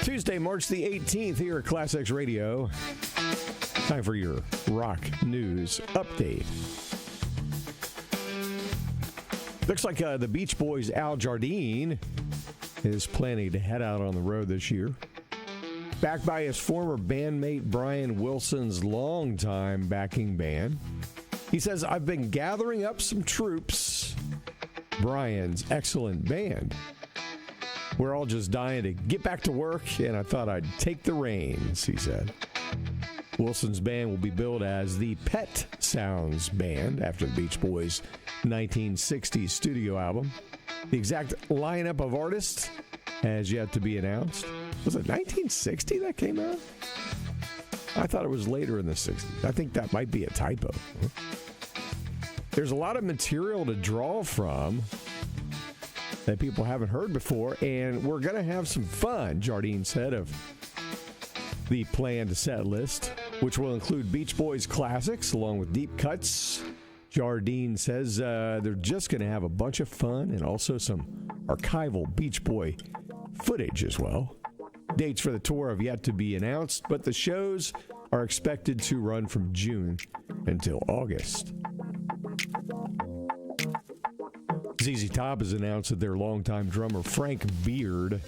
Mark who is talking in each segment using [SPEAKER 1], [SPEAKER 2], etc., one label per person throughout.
[SPEAKER 1] Tuesday, March the 18th, here at ClassX Radio. Time for your rock news update. Looks like the Beach Boys' Al Jardine is planning to head out on the road this year. Backed by his former bandmate Brian Wilson's longtime backing band. He says, "I've been gathering up some troops." Brian's excellent band. "We're all just dying to get back to work, and I thought I'd take the reins," he said. Wilson's band will be billed as the Pet Sounds Band after the Beach Boys' 1960s studio album. The exact lineup of artists has yet to be announced. Was it 1960 that came out? I thought it was later in the 60s. I think that might be a typo. There's a lot of material to draw from that people haven't heard before, and we're going to have some fun, Jardine said of the planned set list, which will include Beach Boys classics along with deep cuts. Jardine says they're just going to have a bunch of fun and also some archival Beach Boy footage as well. Dates for the tour have yet to be announced, but the shows are expected to run from June until August. ZZ Top has announced that their longtime drummer Frank Beard,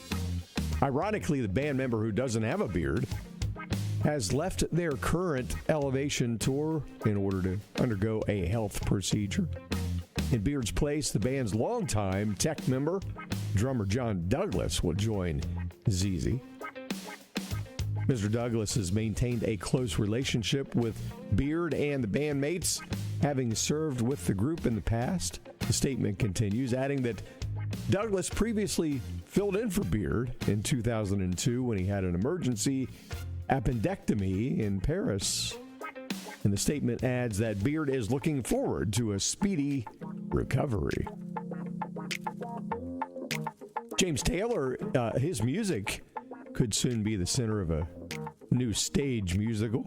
[SPEAKER 1] ironically the band member who doesn't have a beard, has left their current Elevation tour in order to undergo a health procedure. In Beard's place, the band's longtime tech member, drummer John Douglas, will join ZZ. Mr. Douglas has maintained a close relationship with Beard and the bandmates, having served with the group in the past. The statement continues, adding that Douglas previously filled in for Beard in 2002 when he had an emergency appendectomy in Paris. And the statement adds that Beard is looking forward to a speedy recovery. James Taylor, his music could soon be the center of a new stage musical.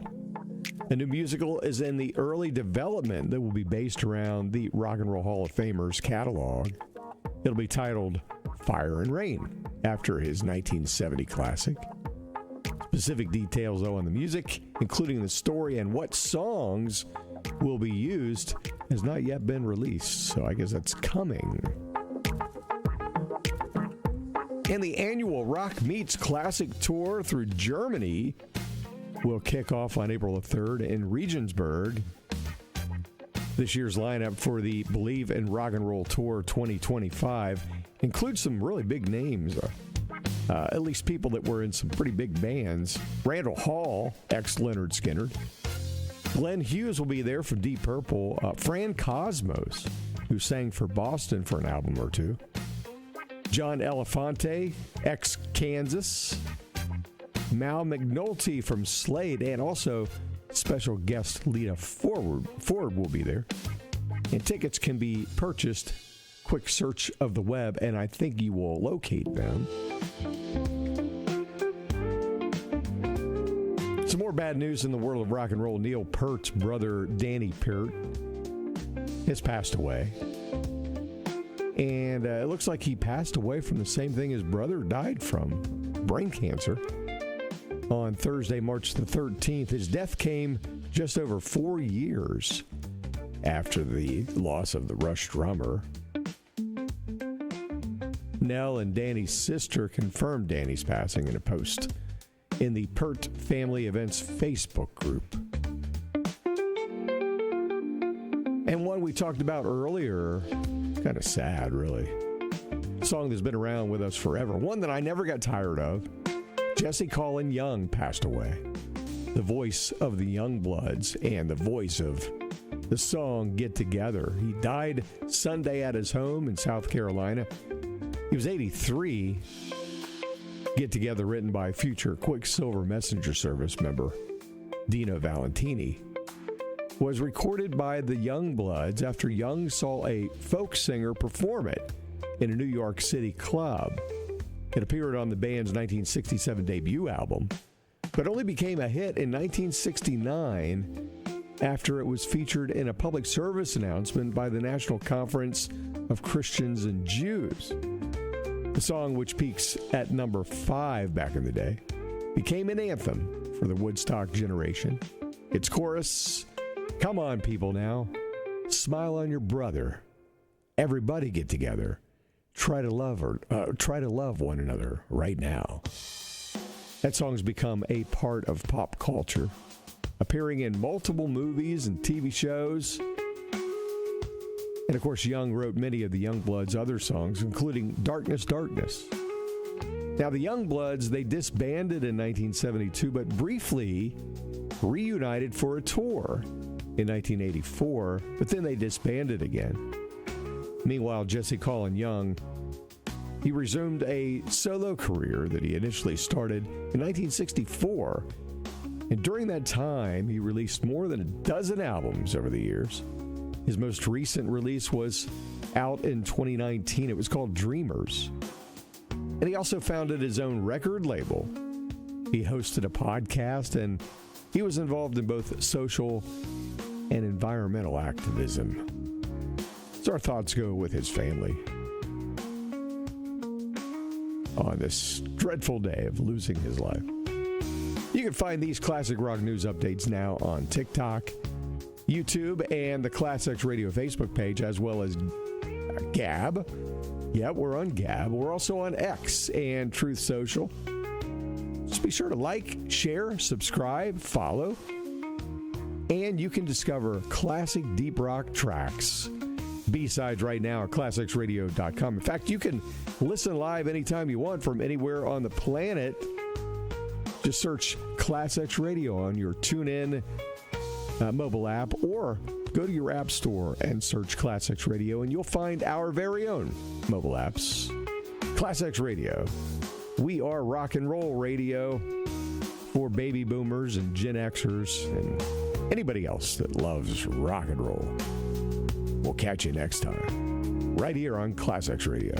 [SPEAKER 1] A new musical is in the early development that will be based around the Rock and Roll Hall of Famer's catalog. It'll be titled Fire and Rain, after his 1970 classic. Specific details, though, on the music, including the story and what songs will be used, has not yet been released, so I guess that's coming. And the annual Rock Meets Classic Tour through Germany will kick off on April the 3rd in Regensburg. This year's lineup for the Believe in Rock and Roll Tour 2025 includes some really big names, at least people that were in some pretty big bands. Randall Hall, ex-Leonard Skinner. Glenn Hughes will be there from Deep Purple. Fran Cosmos, who sang for Boston for an album or two. John Elefante, ex-Kansas. Mal McNulty from Slade, and also special guest Lita Ford will be there. And tickets can be purchased. Quick search of the web, and I think you will locate them. Some more bad news in the world of rock and roll. Neil Peart's brother, Danny Peart, has passed away. And it looks like he passed away from the same thing his brother died from, brain cancer, on Thursday, March the 13th. His death came just over 4 years after the loss of the Rush drummer. Nell and Danny's sister confirmed Danny's passing in a post in the Peart Family Events Facebook group. And one we talked about earlier, kind of sad, really. A song that's been around with us forever. One that I never got tired of. Jesse Colin Young passed away. The voice of the Youngbloods and the voice of the song Get Together. He died Sunday at his home in South Carolina. He was 83. Get Together, written by future Quicksilver Messenger Service member Dino Valentini, was recorded by the Youngbloods after Young saw a folk singer perform it in a New York City club. It appeared on the band's 1967 debut album, but only became a hit in 1969 after it was featured in a public service announcement by the National Conference of Christians and Jews. The song, which peaks at number 5 back in the day, became an anthem for the Woodstock generation. Its chorus, "Come on, people now, smile on your brother. Everybody get together. Try to love one another right now." That song's become a part of pop culture, appearing in multiple movies and TV shows. And of course, Young wrote many of the Youngbloods' other songs, including "Darkness, Darkness." Now, the Youngbloods, they disbanded in 1972, but briefly reunited for a tour in 1984, but then they disbanded again. Meanwhile, Jesse Colin Young, he resumed a solo career that he initially started in 1964, and during that time, he released more than a dozen albums over the years. His most recent release was out in 2019. It was called Dreamers. And he also founded his own record label. He hosted a podcast, and he was involved in both social and environmental activism. So our thoughts go with his family on this dreadful day of losing his life. You can find these classic rock news updates now on TikTok, YouTube, and the ClassX Radio Facebook page, as well as Gab. Yeah, we're on Gab. We're also on X and Truth Social. Just be sure to like, share, subscribe, follow. And you can discover classic deep rock tracks, B-sides right now at ClassXRadio.com. In fact, you can listen live anytime you want from anywhere on the planet. Just search ClassX Radio on your TuneIn mobile app, or go to your app store and search ClassX Radio, and you'll find our very own mobile apps. ClassX Radio. We are rock and roll radio for baby boomers and Gen Xers and anybody else that loves rock and roll. We'll catch you next time, right here on ClassX Radio.